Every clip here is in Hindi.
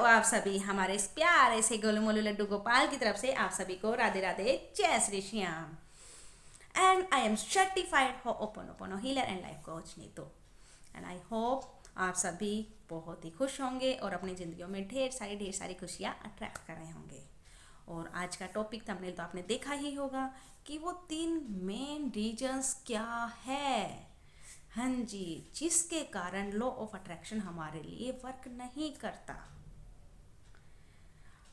आप सभी हमारे इस प्यारे से गोलू मोलू लड्डू गोपाल की तरफ से आप सभी को राधे राधे, जय Shri Shyam. And I M certified ho'oponopono healer and life coach Neetu. And I hope आप सभी बहुत ही खुश होंगे और अपनी ज़िंदगियों में ढेर सारी खुशियाँ अट्रैक्ट कर रहे होंगे। और आज का टॉपिक थंबनेल तो आपने देखा ही होगा कि वो 3 मेन रीजंस क्या है। हाँ जी, जिसके कारण लॉ ऑफ अट्रैक्शन हमारे लिए वर्क नहीं करता।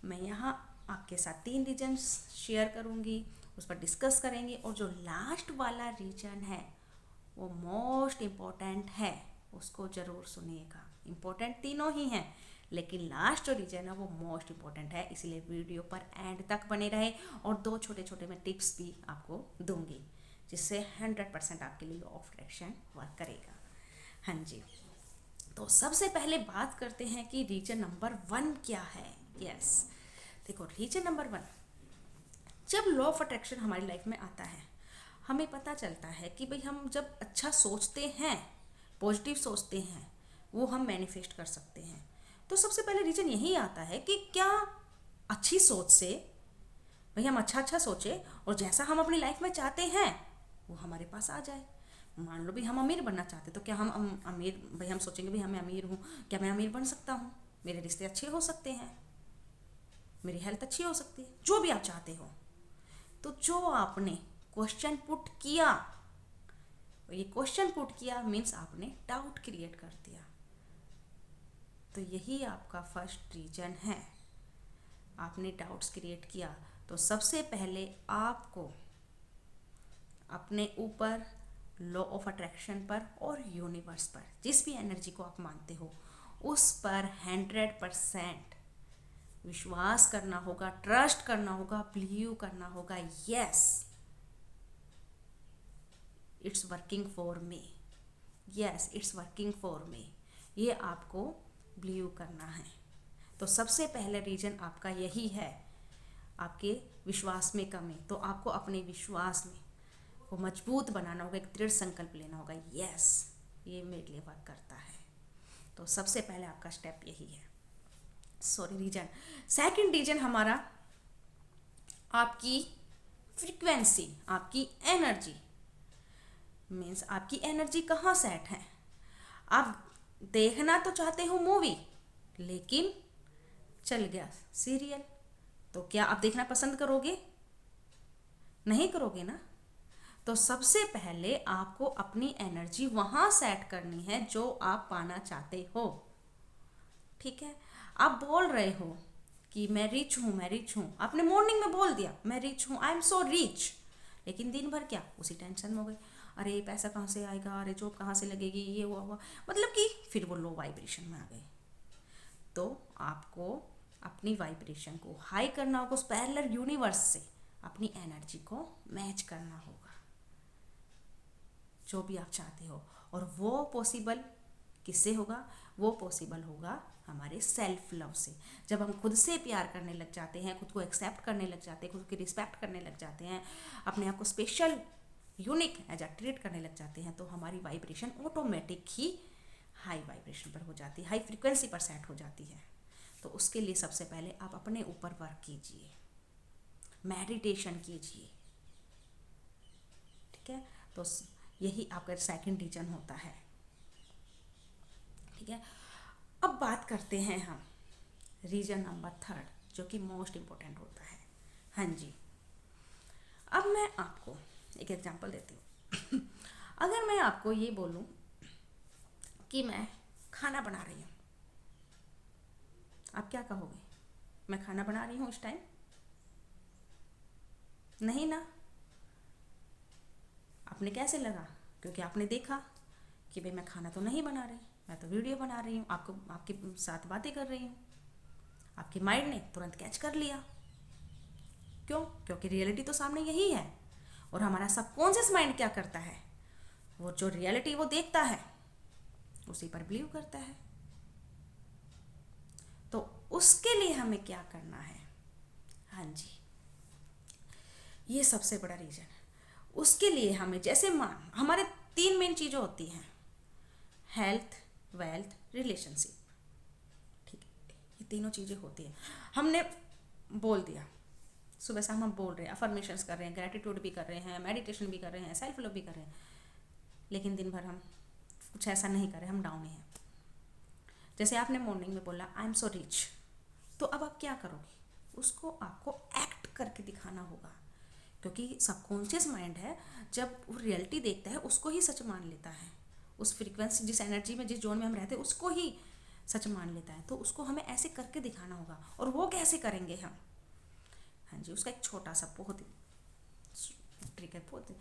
मैं यहाँ आपके साथ 3 रीजन्स शेयर करूँगी, उस पर डिस्कस करेंगे। और जो लास्ट वाला रीजन है वो मोस्ट इम्पॉर्टेंट है, उसको ज़रूर सुनिएगा। इम्पोर्टेंट तीनों ही हैं, लेकिन लास्ट जो रीजन है वो मोस्ट इम्पॉर्टेंट है, इसलिए वीडियो पर एंड तक बने रहे। और 2 छोटे मैं टिप्स भी आपको दूंगी, जिससे 100% आपके लिए लॉ ऑफ अट्रैक्शन वर्क करेगा। हाँ जी, तो सबसे पहले बात करते हैं कि रीजन नंबर 1 क्या है। यस, देखो रीजन नंबर 1, जब लॉ ऑफ अट्रैक्शन हमारी लाइफ में आता है, हमें पता चलता है कि भाई हम जब अच्छा सोचते हैं, पॉजिटिव सोचते हैं, वो हम मैनिफेस्ट कर सकते हैं। तो सबसे पहले रीजन यही आता है कि क्या अच्छी सोच से भाई हम अच्छा सोचे और जैसा हम अपनी लाइफ में चाहते हैं वो हमारे पास आ जाए। मान लो भी हम अमीर बनना चाहते, तो क्या हम अमीर, भाई हम सोचेंगे भाई मैं अमीर हूँ, क्या मैं अमीर बन सकता हूँ, मेरे रिश्ते अच्छे हो सकते हैं, मेरी हेल्थ अच्छी हो सकती है, जो भी आप चाहते हो। तो जो आपने क्वेश्चन पुट किया, ये क्वेश्चन पुट किया मीन्स आपने डाउट क्रिएट कर दिया। तो यही आपका फर्स्ट रीजन है, आपने डाउट्स क्रिएट किया। तो सबसे पहले आपको अपने ऊपर, लॉ ऑफ अट्रैक्शन पर और यूनिवर्स पर, जिस भी एनर्जी को आप मानते हो उस पर 100% विश्वास करना होगा, ट्रस्ट करना होगा, बिलीव करना होगा। Yes, it's working for me, yes it's working for me, ये आपको बिलीव करना है। तो सबसे पहले रीजन आपका यही है, आपके विश्वास में कमी। तो आपको अपने विश्वास में वो मजबूत बनाना होगा, एक दृढ़ संकल्प लेना होगा। यस, ये मेरे लिए वर्क करता है। तो सबसे पहले आपका स्टेप यही है। रीजन सेकंड रीजन हमारा आपकी फ्रीक्वेंसी, आपकी एनर्जी। मीन्स आपकी एनर्जी कहाँ सेट है। आप देखना तो चाहते हो मूवी, लेकिन चल गया सीरियल, तो क्या आप देखना पसंद करोगे? नहीं करोगे ना। तो सबसे पहले आपको अपनी एनर्जी वहाँ सेट करनी है जो आप पाना चाहते हो। ठीक है, आप बोल रहे हो कि मैं रिच हूँ, आपने मॉर्निंग में बोल दिया मैं रिच हूँ, आई एम सो रिच, लेकिन दिन भर क्या उसी टेंशन में हो गए, अरे पैसा कहाँ से आएगा, अरे जॉब कहाँ से लगेगी, ये हुआ, मतलब कि फिर वो लो वाइब्रेशन में आ गए। तो आपको अपनी वाइब्रेशन को हाई करना होगा, उस पैरेलल यूनिवर्स से अपनी एनर्जी को मैच करना होगा, जो भी आप चाहते हो। और वो पॉसिबल किससे होगा? वो पॉसिबल होगा हमारे सेल्फ लव से। जब हम खुद से प्यार करने लग जाते हैं, खुद को एक्सेप्ट करने लग जाते हैं, खुद की रिस्पेक्ट करने लग जाते हैं, अपने आप को special unique as a treat करने लग जाते हैं, तो हमारी वाइब्रेशन ऑटोमेटिक ही हाई वाइब्रेशन पर हो जाती है, हाई फ्रिक्वेंसी पर सेट हो जाती है। तो उसके लिए सबसे पहले आप अपने ऊपर वर्क कीजिए, मेडिटेशन कीजिए। ठीक है, तो यही आपका सेकंड रीजन होता है। ठीक है, अब बात करते हैं हम रीजन नंबर 3, जो कि मोस्ट इम्पोर्टेंट होता है। हाँ जी, अब मैं आपको एक एग्जांपल देती हूँ। अगर मैं आपको ये बोलूँ कि मैं खाना बना रही हूँ, आप क्या कहोगे? मैं खाना बना रही हूँ इस टाइम? नहीं ना। आपने कैसे लगा? क्योंकि आपने देखा कि भाई मैं खाना तो नहीं बना रही, मैं तो वीडियो बना रही हूँ, आपके साथ बातें कर रही हूँ। आपके माइंड ने तुरंत कैच कर लिया। क्यों? क्योंकि रियलिटी तो सामने यही है। और हमारा सबकॉन्शियस माइंड क्या करता है? वो जो रियलिटी वो देखता है उसी पर बिलीव करता है। तो उसके लिए हमें क्या करना है? हाँ जी, ये सबसे बड़ा रीजन है। उसके लिए हमें जैसे हमारे 3 मेन चीज़ें होती हैं, हेल्थ, वेल्थ, रिलेशनशिप। ठीक है, ये तीनों चीज़ें होती हैं। हमने बोल दिया, सुबह शाम हम बोल रहे हैं, अफर्मेशंस कर रहे हैं, ग्रेटिट्यूड भी कर रहे हैं, मेडिटेशन भी कर रहे हैं, सेल्फ लव भी कर रहे हैं, लेकिन दिन भर हम कुछ ऐसा नहीं कर रहे, हम डाउन हैं। जैसे आपने मॉर्निंग में बोला आई एम सो रिच, तो अब आप क्या करोगे? उसको आपको एक्ट करके दिखाना होगा, क्योंकि सबकॉन्शियस माइंड है, जब वो रियलिटी देखता है उसको ही सच मान लेता है, उस फ्रीक्वेंसी, जिस एनर्जी में, जिस जोन में हम रहते हैं उसको ही सच मान लेता है। तो उसको हमें ऐसे करके दिखाना होगा। और वो कैसे करेंगे हम? हाँ जी, उसका एक छोटा सा बहुत ट्रिक है, बहुत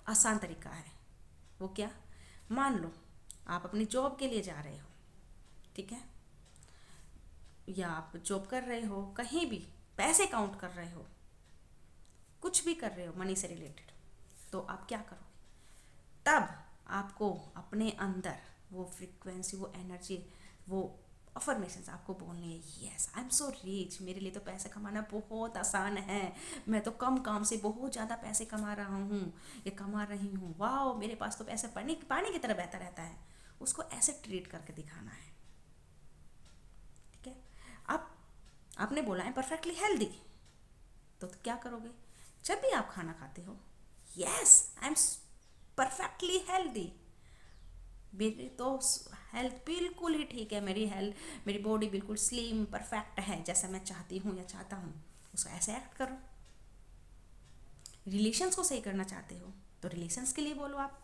आसान तरीका है। वो क्या? मान लो आप अपनी जॉब के लिए जा रहे हो, ठीक है, या आप जॉब कर रहे हो, कहीं भी पैसे काउंट कर रहे हो, कुछ भी कर रहे हो मनी से रिलेटेड, तो आप क्या करोगे? तब आपको अपने अंदर वो फ्रीक्वेंसी, वो एनर्जी, वो अफर्मेशंस आपको बोलनी है। Yes I am so rich, मेरे लिए तो पैसे कमाना बहुत आसान है, मैं तो कम काम से बहुत ज़्यादा पैसे कमा रहा हूँ, ये कमा रही हूँ, वाह मेरे पास तो पैसे पानी पानी की तरह बहता रहता है। उसको ऐसे ट्रीट करके दिखाना है, ठीक है। अब आपने बोला है परफेक्टली हेल्दी, तो क्या करोगे? जब भी आप खाना खाते हो, yes I am perfectly healthy, मेरी तो हेल्थ बिल्कुल ही ठीक है, मेरी बॉडी बिल्कुल स्लिम परफेक्ट है, जैसा मैं चाहती हूँ या चाहता हूँ, उसको ऐसे एक्ट करो। रिलेशंस को सही करना चाहते हो तो रिलेशंस के लिए बोलो आप,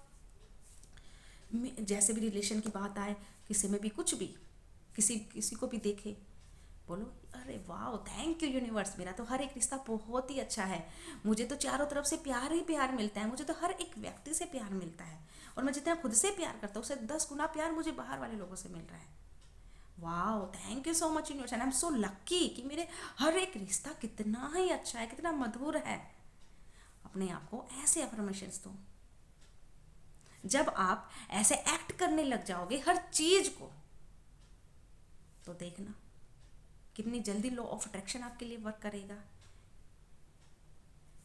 जैसे भी रिलेशन की बात आए, किसी में भी कुछ भी, किसी को भी देखे, बोलो अरे वाह थैंक यू यूनिवर्स, मेरा तो हर एक रिश्ता बहुत ही अच्छा है, मुझे तो चारों तरफ से प्यार ही प्यार मिलता है, मुझे तो हर एक व्यक्ति से प्यार मिलता है, और मैं जितना खुद से प्यार करता हूँ उससे 10 गुना प्यार मुझे बाहर वाले लोगों से मिल रहा है। वाह thank you so much universe, and I am so lucky कि मेरे हर एक रिश्ता कितना ही अच्छा है, कितना मधुर है। अपने आप को ऐसे अफर्मेशंस दो। जब आप ऐसे एक्ट करने लग जाओगे हर चीज को, तो देखना कितनी जल्दी लॉ ऑफ अट्रैक्शन आपके लिए वर्क करेगा,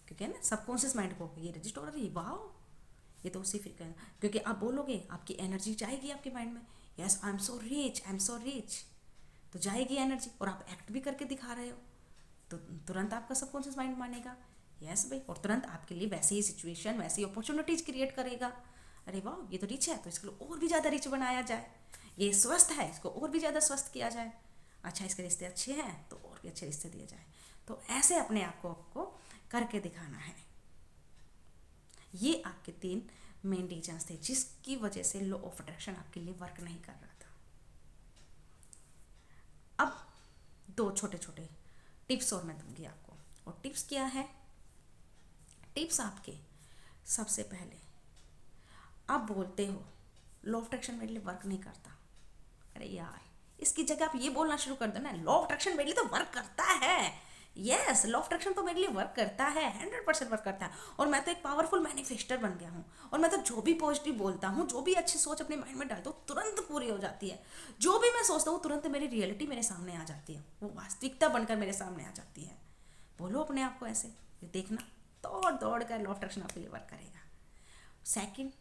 क्योंकि है ना सबकॉन्शियस माइंड को ये रजिस्टर हो रही है, वाह ये तो उसी फ्रीक्वेंसी, क्योंकि आप बोलोगे आपकी एनर्जी जाएगी आपके माइंड में, yes I am so rich, I am so rich, तो जाएगी एनर्जी, और आप एक्ट भी करके दिखा रहे हो, तो तुरंत आपका सबकॉन्शियस माइंड मानेगा यस भाई, और तुरंत आपके लिए वैसी ही सिचुएशन, वैसी अपॉर्चुनिटीज क्रिएट करेगा। अरे वाह ये तो रिच है, तो इसके लिए और भी ज़्यादा रिच बनाया जाए, ये स्वस्थ है, इसको और भी ज़्यादा स्वस्थ किया जाए, अच्छा इसके रिश्ते अच्छे हैं तो और भी अच्छे रिश्ते दिए जाए। तो ऐसे अपने आप को आपको करके दिखाना है। ये आपके 3 मेन रीजंस थे जिसकी वजह से लॉ ऑफ अट्रैक्शन आपके लिए वर्क नहीं कर रहा था। अब 2 छोटे छोटे टिप्स और मैं दूंगी आपको, और टिप्स क्या है? टिप्स आपके, सबसे पहले आप बोलते हो लॉ ऑफ अट्रैक्शन मेरे लिए वर्क नहीं करता, अरे यार इसकी जगह आप ये बोलना शुरू कर दो ना, लॉ ऑफ अट्रैक्शन मेरे लिए तो वर्क करता है, यस लॉ ऑफ अट्रैक्शन तो मेरे लिए वर्क करता है, 100% वर्क करता है, और मैं तो एक पावरफुल मैनिफेस्टर बन गया हूँ, और मैं तो जो भी पॉजिटिव बोलता हूँ, जो भी अच्छी सोच अपने माइंड में डालता हूँ तुरंत पूरी हो जाती है, जो भी मैं सोचता हूँ तुरंत मेरी रियलिटी मेरे सामने आ जाती है, वो वास्तविकता बनकर मेरे सामने आ जाती है। बोलो अपने आप को ऐसे, ये देखना दौड़ दौड़ कर लॉ ऑफ अट्रैक्शन आपके लिए वर्क करेगा। सेकंड,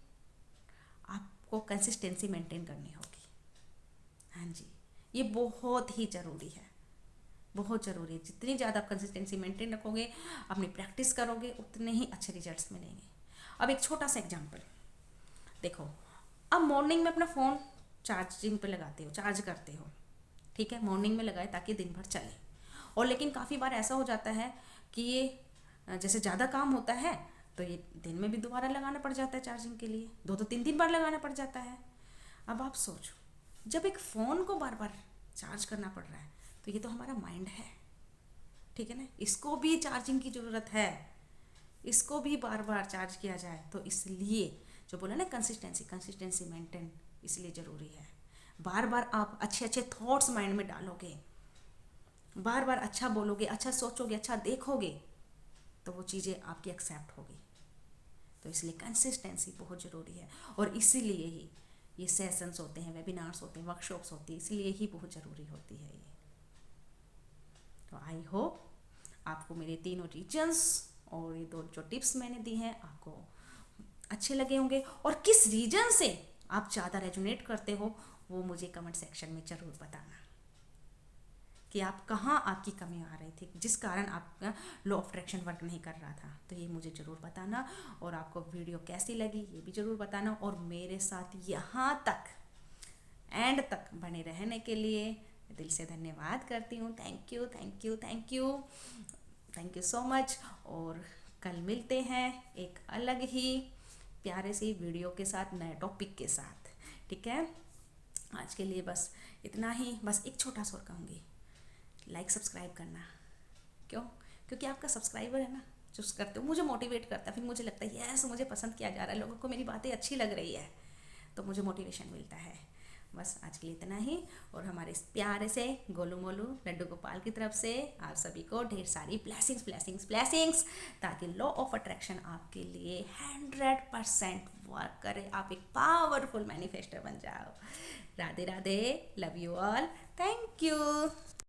आपको कंसिस्टेंसी मेंटेन करनी होगी। हाँ जी, ये बहुत ही ज़रूरी है, बहुत ज़रूरी है। जितनी ज़्यादा आप कंसिस्टेंसी मेंटेन रखोगे, अपनी प्रैक्टिस करोगे, उतने ही अच्छे रिजल्ट्स मिलेंगे। अब एक छोटा सा एग्जांपल देखो, अब मॉर्निंग में अपना फ़ोन चार्जिंग पे लगाते हो, चार्ज करते हो, ठीक है, मॉर्निंग में लगाए ताकि दिन भर चले, और लेकिन काफ़ी बार ऐसा हो जाता है कि ये जैसे ज़्यादा काम होता है तो ये दिन में भी दोबारा लगाना पड़ जाता है चार्जिंग के लिए, 2 तो 3 बार लगाना पड़ जाता है। अब आप सोचो, जब एक फ़ोन को बार बार चार्ज करना पड़ रहा है तो ये तो हमारा माइंड है, ठीक है ना, इसको भी चार्जिंग की ज़रूरत है, इसको भी बार बार चार्ज किया जाए, तो इसलिए जो बोला ना कंसिस्टेंसी मेंटेन इसलिए ज़रूरी है। बार बार आप अच्छे अच्छे थॉट्स माइंड में डालोगे, बार बार अच्छा बोलोगे, अच्छा सोचोगे, अच्छा देखोगे, तो वो चीज़ें आपकी एक्सेप्ट होगी। तो इसलिए कंसिस्टेंसी बहुत ज़रूरी है, और इसीलिए ही ये सेशंस होते हैं, वेबिनार्स होते हैं, वर्कशॉप्स होती है, इसलिए ही बहुत ज़रूरी होती है ये। तो आई होप आपको मेरे तीनों रीजन्स और ये 2 जो टिप्स मैंने दी हैं आपको अच्छे लगे होंगे, और किस रीजन से आप ज़्यादा रेजोनेट करते हो वो मुझे कमेंट सेक्शन में ज़रूर बताना। कि आप कहाँ आपकी कमी आ रही थी, जिस कारण आपका लॉ ऑफ अट्रैक्शन वर्क नहीं कर रहा था। तो ये मुझे ज़रूर बताना, और आपको वीडियो कैसी लगी ये भी ज़रूर बताना, और मेरे साथ यहाँ तक एंड तक बने रहने के लिए दिल से धन्यवाद करती हूँ। Thank you, thank you, thank you, thank you so much. और कल मिलते हैं एक अलग ही प्यारे सी वीडियो के साथ, नए टॉपिक के साथ, ठीक है। आज के लिए बस इतना ही। बस एक छोटा सा और कहूँगी, लाइक सब्सक्राइब करना। क्यों? क्योंकि आपका सब्सक्राइबर है ना, जो करते हो मुझे मोटिवेट करता है, फिर मुझे लगता है यस मुझे पसंद किया जा रहा है, लोगों को मेरी बातें अच्छी लग रही है, तो मुझे मोटिवेशन मिलता है। बस आज के लिए इतना ही। और हमारे इस प्यारे से गोलू मोलू लड्डू गोपाल की तरफ से आप सभी को ढेर सारी ब्लेसिंग्स ब्लेसिंग्स ब्लेसिंग्स, ताकि लॉ ऑफ अट्रैक्शन आपके लिए 100% वर्क करे, आप एक पावरफुल मैनिफेस्टर बन जाओ। Radhe Radhe, love you all, thank you.